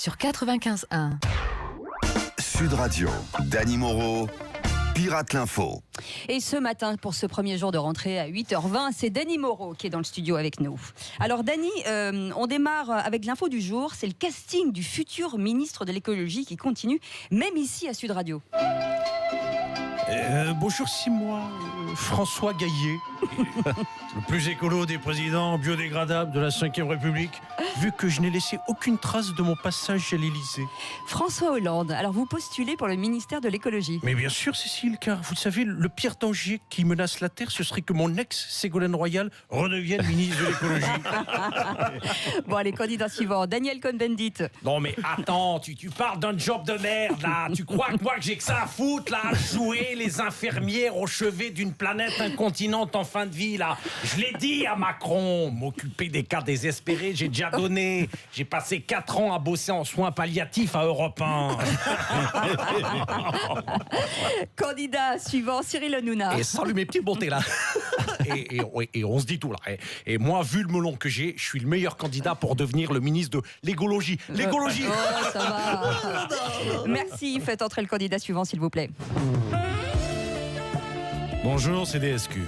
sur 95.1. Sud Radio, Dany Moreau, Pirate l'Info. Et ce matin, pour ce premier jour de rentrée à 8h20, c'est Dany Moreau qui est dans le studio avec nous. Alors Dany, on démarre avec l'info du jour. C'est le casting du futur ministre de l'écologie qui continue, même ici à Sud Radio. Bonjour, c'est moi, François Gaillet, le plus écolo des présidents biodégradables de la 5e République, vu que je n'ai laissé aucune trace de mon passage à l'Élysée. François Hollande, alors vous postulez pour le ministère de l'écologie. Mais bien sûr, Cécile, car vous le savez, le pire danger qui menace la Terre, ce serait que mon ex, Ségolène Royal, redevienne ministre de l'écologie. Bon, allez, candidat suivant, Daniel Cohn-Bendit. Non mais attends, tu parles d'un job de merde là. Tu crois que moi que j'ai que ça à foutre là, jouer les infirmières au chevet d'une planète incontinente en fin de vie là. Je l'ai dit à Macron, m'occuper des cas désespérés, j'ai déjà donné. J'ai passé 4 ans à bosser en soins palliatifs à Europe 1. Candidat suivant, Cyril Hanouna. Et salut mes petites bontés là. Et on se dit tout là. Et moi, vu le melon que j'ai, je suis le meilleur candidat pour devenir le ministre de l'écologie. L'écologie. Oh, ça va. Merci, faites entrer le candidat suivant s'il vous plaît. Bonjour, c'est DSQ.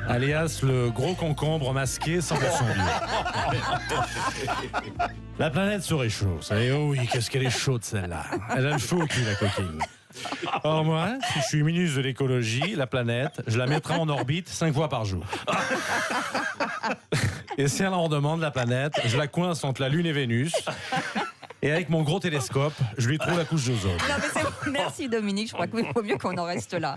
Alias le gros concombre masqué 100% bio. La planète se réchauffe. Vous savez, oh oui, qu'est-ce qu'elle est chaude celle-là. Elle a le feu au cul, la coquine. Or moi, si je suis ministre de l'écologie, la planète, je la mettrai en orbite 5 fois par jour. Et si elle en demande la planète, je la coince entre la Lune et Vénus. Et avec mon gros télescope, je lui trouve la couche d'ozone. Non mais c'est bon. Merci Dominique, je crois qu'il vaut mieux qu'on en reste là.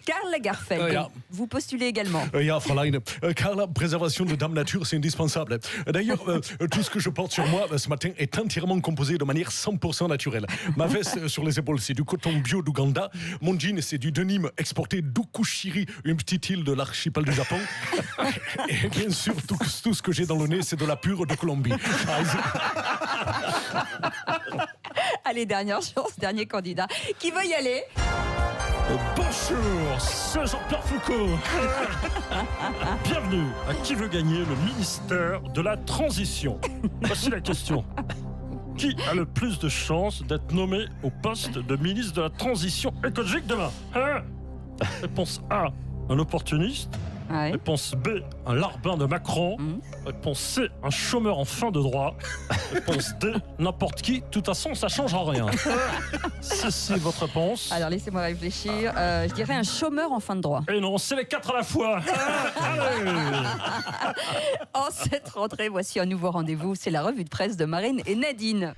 Karl Lagerfeld, vous postulez également. Ja, Fräulein, car la préservation de Dame Nature, c'est indispensable. D'ailleurs, tout ce que je porte sur moi ce matin est entièrement composé de manière 100% naturelle. Ma veste sur les épaules, c'est du coton bio d'Ouganda. Mon jean, c'est du denim exporté d'Okushiri, une petite île de l'archipel du Japon. Et bien sûr, tout ce que j'ai dans le nez, c'est de la pure de Colombie. Allez, dernière chance, dernier candidat. Qui veut y aller? Bonjour, c'est Jean-Pierre Foucault. Bienvenue à Qui veut gagner le ministère de la Transition. Voici la question. Qui a le plus de chances d'être nommé au poste de ministre de la Transition écologique demain? Réponse A, un opportuniste. Ouais. Réponse B, un larbin de Macron. Réponse C, un chômeur en fin de droit. Réponse D, n'importe qui. De toute façon, ça ne changera rien. C'est votre réponse. Alors laissez-moi réfléchir. Je dirais un chômeur en fin de droit. Et non, c'est les 4 à la fois. Allez. En cette rentrée, voici un nouveau rendez-vous. C'est la revue de presse de Marine et Nadine.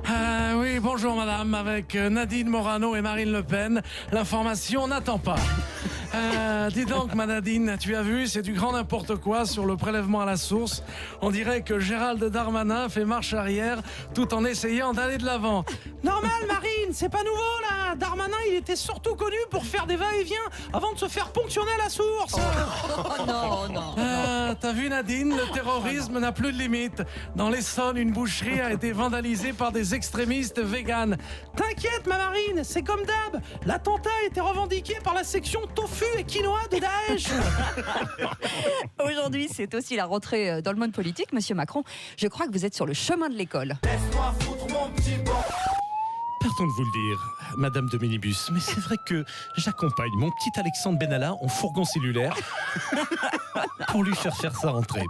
Ah oui, bonjour madame, avec Nadine Morano et Marine Le Pen. L'information n'attend pas. Dis donc, ma Nadine, tu as vu, c'est du grand n'importe quoi sur le prélèvement à la source. On dirait que Gérald Darmanin fait marche arrière tout en essayant d'aller de l'avant. Normal, Marine, c'est pas nouveau là. Darmanin, il était surtout connu pour faire des va-et-vient avant de se faire ponctionner à la source. Oh non. T'as vu Nadine, le terrorisme n'a plus de limite. Dans l'Essonne, une boucherie a été vandalisée par des extrémistes véganes. T'inquiète ma Marine, c'est comme d'hab. L'attentat a été revendiqué par la section tofu et quinoa de Daesh. Aujourd'hui, c'est aussi la rentrée dans le monde politique. Monsieur Macron, je crois que vous êtes sur le chemin de l'école. Pardon de vous le dire, madame de minibus, mais c'est vrai que j'accompagne mon petit Alexandre Benalla en fourgon cellulaire pour lui faire sa rentrée.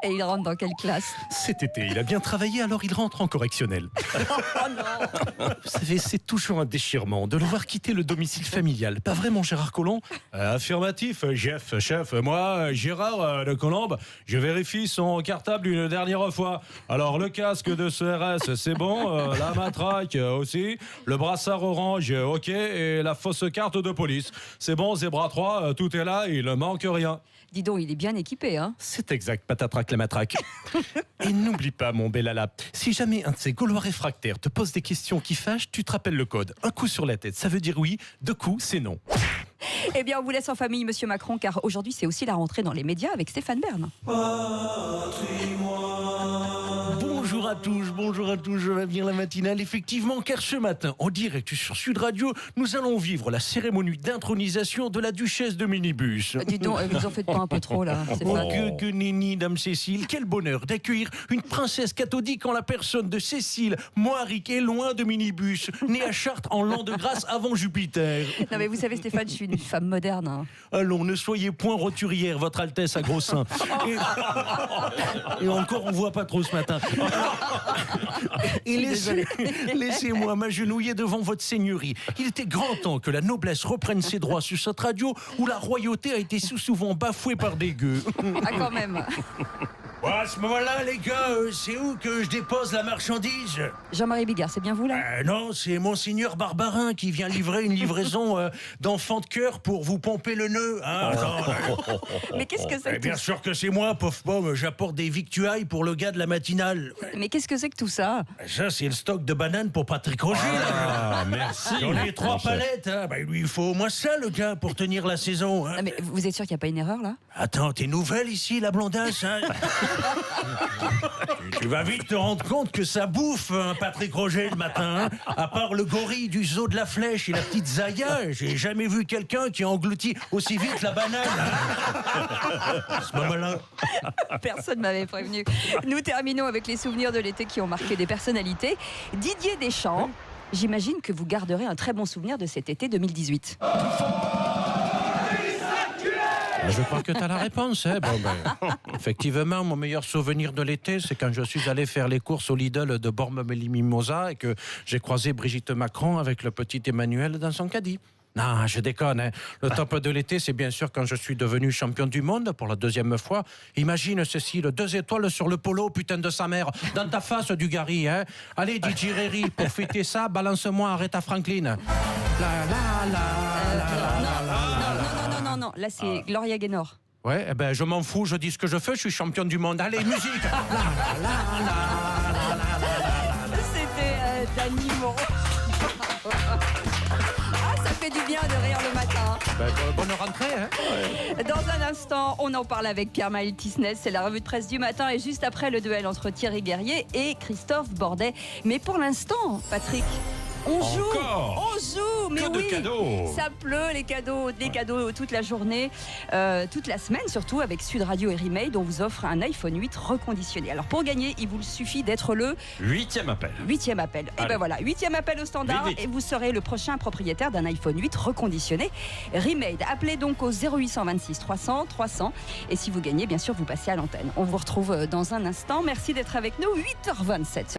Et il rentre dans quelle classe? Cet été, il a bien travaillé, alors il rentre en correctionnel. Oh non. Vous savez, c'est toujours un déchirement de le voir quitter le domicile familial. Pas vraiment, Gérard Collomb? Affirmatif, chef. Moi, Gérard de Colombe, je vérifie son cartable une dernière fois. Alors, le casque de CRS, c'est bon. La matraque aussi. Le brassard orange, ok. Et la fausse carte de police. C'est bon, Zebra 3, tout est là, il ne manque rien. Dis donc, il est bien équipé, hein? C'est exact, patatrac la matraque. Et n'oublie pas, mon bel Ala, si jamais un de ces Gaulois réfractaires te pose des questions qui fâchent, tu te rappelles le code. Un coup sur la tête, ça veut dire oui. 2 coups, c'est non. Eh bien, on vous laisse en famille, monsieur Macron, car aujourd'hui, c'est aussi la rentrée dans les médias avec Stéphane Bern. Bonjour à tous, je vais bien la matinale, effectivement, car ce matin, en direct sur Sud Radio, nous allons vivre la cérémonie d'intronisation de la duchesse de Minibus. Dis donc, vous en faites pas un peu trop là. C'est Oh, pas- que nenni, dame Cécile, quel bonheur d'accueillir une princesse cathodique en la personne de Cécile Moiric, et loin de Minibus, née à Chartres en l'an de grâce avant Jupiter. Non mais vous savez Stéphane, je suis une femme moderne. Hein. Allons, ne soyez point roturière, votre Altesse à gros seins. Et encore, on voit pas trop ce matin. Et laissez-moi m'agenouiller devant votre seigneurie. Il était grand temps que la noblesse reprenne ses droits sur cette radio où la royauté a été souvent bafouée par des gueux. Ah quand même. Bon, à ce moment-là, les gars, c'est où que je dépose la marchandise? Jean-Marie Bigard, c'est bien vous là? Non, c'est Monseigneur Barbarin qui vient livrer une livraison d'enfants de cœur pour vous pomper le nœud. Hein. Mais qu'est-ce que c'est que Bien tout... sûr que c'est moi, pauvre pomme, j'apporte des victuailles pour le gars de la matinale. Mais qu'est-ce que c'est que tout ça? Ça, c'est le stock de bananes pour Patrick Roger. Ah, merci. J'en ai 3 mon chef. palettes. Hein. Bah, lui, il faut au moins ça, le gars, pour tenir la saison. Hein. Ah, mais vous êtes sûr qu'il n'y a pas une erreur là? Attends, t'es nouvelle ici, la blondasse, hein? Tu vas vite te rendre compte que ça bouffe, hein, Patrick Roger, le matin. Hein. À part le gorille du zoo de la Flèche et la petite Zaya, j'ai jamais vu quelqu'un qui a englouti aussi vite la banane. Hein. À ce moment-là. Personne ne m'avait prévenu. Nous terminons avec les souvenirs de l'été qui ont marqué des personnalités. Didier Deschamps, j'imagine que vous garderez un très bon souvenir de cet été 2018. Je crois que tu as la réponse. Hein. Bon, effectivement, mon meilleur souvenir de l'été, c'est quand je suis allé faire les courses au Lidl de Bormes-Mimosa et que j'ai croisé Brigitte Macron avec le petit Emmanuel dans son caddie. Non, je déconne. Hein. Le top de l'été, c'est bien sûr quand je suis devenu champion du monde pour la 2e fois. Imagine, Cécile, 2 étoiles sur le polo, putain de sa mère, dans ta face, du Gary. Hein. Allez, DJ Riri, pour fêter ça, balance-moi Aretha Franklin. La, la, la, Non, là c'est Gloria Gaynor. Ouais, eh ben, je m'en fous, je dis ce que je fais, je suis champion du monde. Allez, musique. C'était Dany Moreau. Ah, ça fait du bien de rire le matin. Bonne rentrée, hein. Dans un instant, on en parle avec Pierre-Maël Tisnet. C'est la revue de presse du matin et juste après le duel entre Thierry Guerrier et Christophe Bordet. Mais pour l'instant, Patrick, on joue. Encore On joue, mais Que de oui. cadeaux. Ça pleut, les cadeaux toute la journée, toute la semaine surtout avec Sud Radio et Remade. On vous offre un iPhone 8 reconditionné. Alors pour gagner, il vous suffit d'être le 8e appel. 8e appel. Et Allez. ben voilà, 8e appel au standard Vite, vite. et vous serez le prochain propriétaire d'un iPhone 8 reconditionné Remade. Appelez donc au 0826 300 300 et si vous gagnez, bien sûr, vous passez à l'antenne. On vous retrouve dans un instant. Merci d'être avec nous, 8h27.